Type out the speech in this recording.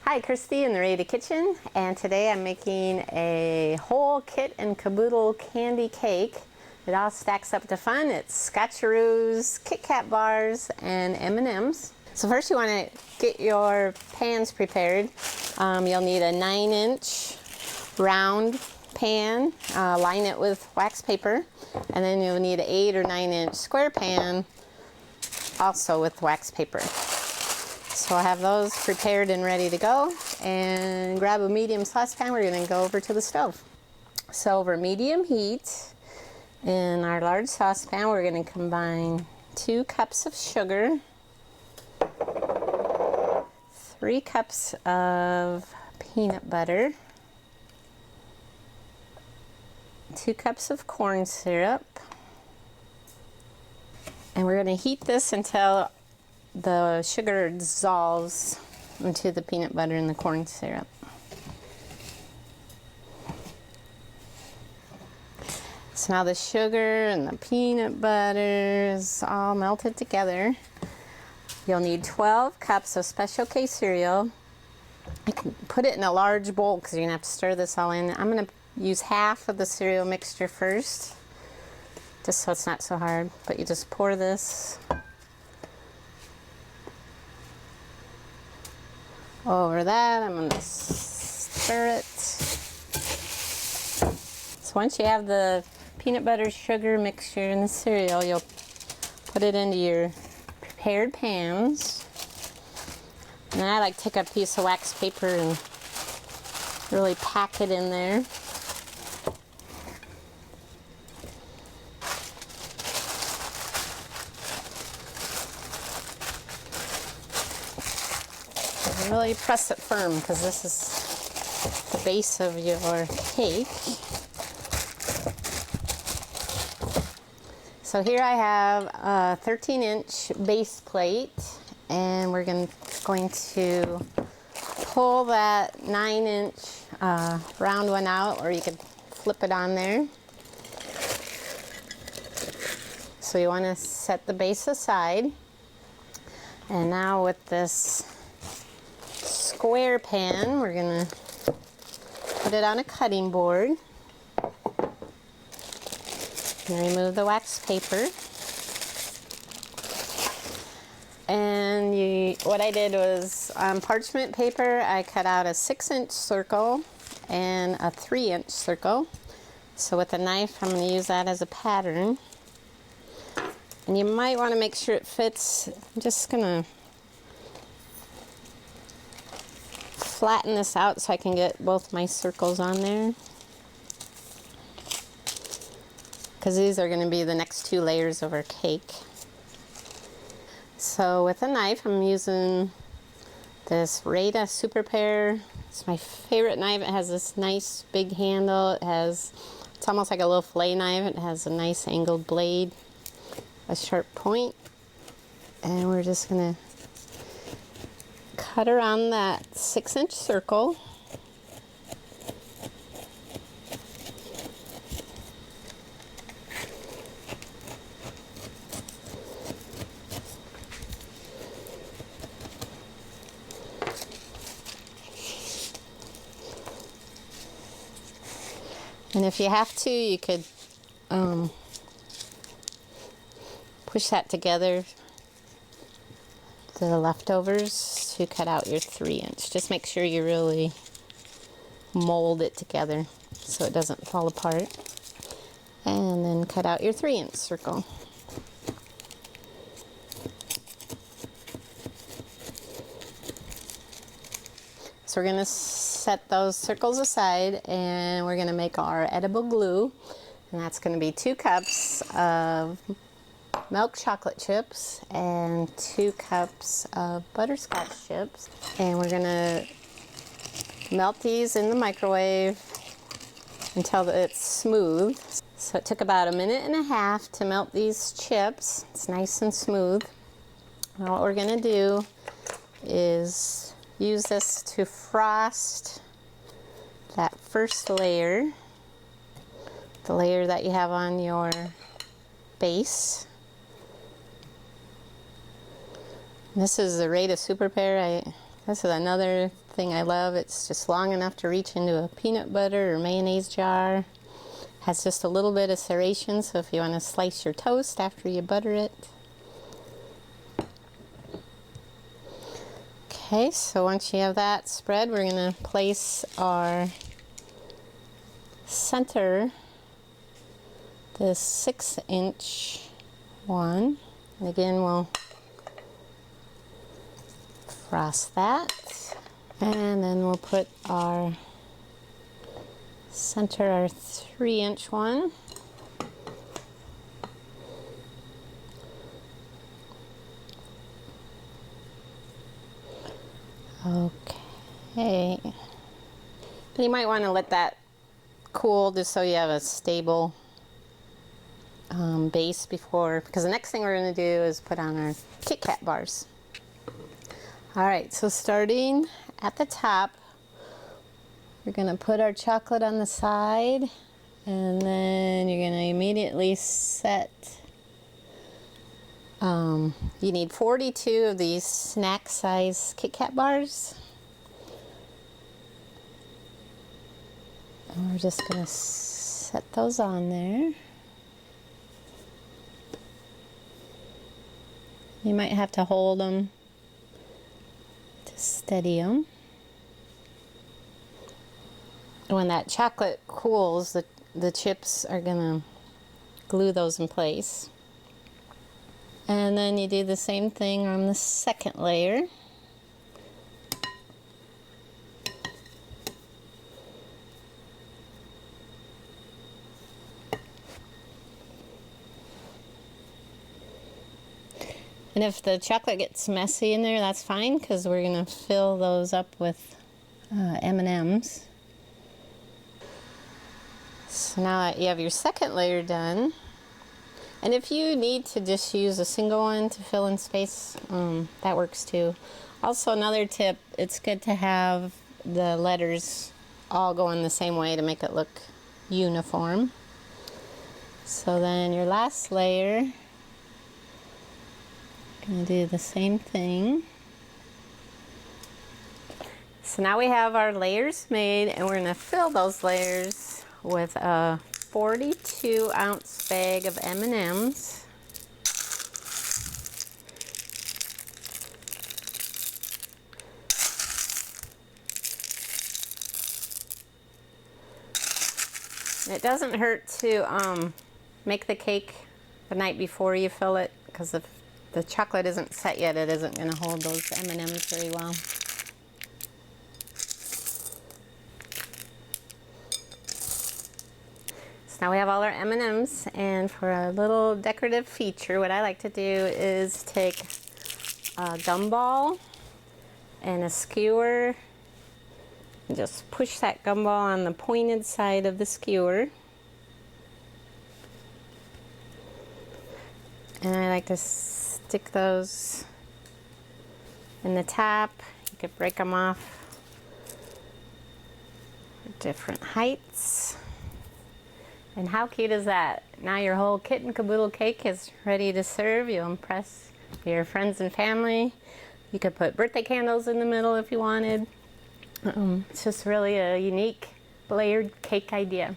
Hi, Christy in the Rada Kitchen, and today I'm making a whole kit and caboodle candy cake. It all stacks up to fun. It's Scotcheroos, Kit Kat bars, and M&Ms. So first you want to get your pans prepared. You'll need a 9-inch round pan, line it with wax paper, and then you'll need an 8 or 9-inch square pan, also with wax paper. So I'll have those prepared and ready to go, and grab a medium saucepan. We're going to go over to the stove. So over medium heat, in our large saucepan, we're going to combine 2 cups of sugar, 3 cups of peanut butter, 2 cups of corn syrup, and we're going to heat this until the sugar dissolves into the peanut butter and the corn syrup. So now the sugar and the peanut butter is all melted together. You'll need 12 cups of Special K cereal. I can put it in a large bowl because you're going to have to stir this all in. I'm going to use half of the cereal mixture first, just so it's not so hard. But you just pour this over that. I'm going to stir it. So once you have the peanut butter sugar mixture in the cereal, you'll put it into your prepared pans. And I like to take a piece of wax paper and really pack it in there. And really press it firm because this is the base of your cake. So here I have a 13-inch base plate, and we're going to pull that 9-inch round one out, or you could flip it on there. So you want to set the base aside. And now with this square pan, we're going to put it on a cutting board. And remove the wax paper. And what I did was, on parchment paper, I cut out a 6-inch circle and a 3-inch circle. So with a knife, I'm going to use that as a pattern. And you might want to make sure it fits. I'm just going to flatten this out so I can get both my circles on there, because these are going to be the next 2 layers of our cake. So with a knife, I'm using this Rada Super Pair. It's my favorite knife. It has this nice big handle. It's almost like a little fillet knife. It has a nice angled blade, a sharp point. And we're just going to cut around that 6-inch circle. And if you have to, you could push that together, the leftovers, to cut out your 3-inch. Just make sure you really mold it together so it doesn't fall apart. And then cut out your 3-inch circle. So we're going to set those circles aside, and we're going to make our edible glue. And that's going to be 2 cups of milk chocolate chips and 2 cups of butterscotch chips. And we're going to melt these in the microwave until it's smooth. So it took about 1.5 minutes to melt these chips. It's nice and smooth. Now what we're going to do is use this to frost that first layer, the layer that you have on your base. This is the Rada Super Pair. This is another thing I love. It's just long enough to reach into a peanut butter or mayonnaise jar. Has just a little bit of serration, so if you want to slice your toast after you butter it. Okay, so once you have that spread, we're going to place our center, the 6-inch one. And again, we'll frost that. And then we'll put our center, our 3-inch one. Okay. You might want to let that cool just so you have a stable base before, because the next thing we're going to do is put on our Kit Kat bars. Alright, so starting at the top, we're going to put our chocolate on the side, and then you're going to immediately set, you need 42 of these snack size Kit Kat bars. And we're just going to set those on there. You might have to hold them to steady them. When that chocolate cools, the chips are going to glue those in place. And then you do the same thing on the second layer. And if the chocolate gets messy in there, that's fine, because we're going to fill those up with M&Ms. So now that you have your second layer done, and if you need to just use a single one to fill in space, that works too. Also, another tip, it's good to have the letters all going the same way to make it look uniform. So then your last layer, gonna do the same thing. So now we have our layers made, and we're gonna fill those layers with a 42-ounce bag of M&Ms. It doesn't hurt to make the cake the night before you fill it, because if the chocolate isn't set yet, it isn't going to hold those M&Ms very well. So now we have all our M&Ms, and for a little decorative feature, what I like to do is take a gumball and a skewer and just push that gumball on the pointed side of the skewer. And I like to stick those in the top. You could break them off at different heights. And how cute is that? Now your whole kit and caboodle cake is ready to serve. You'll impress your friends and family. You could put birthday candles in the middle if you wanted. It's just really a unique layered cake idea.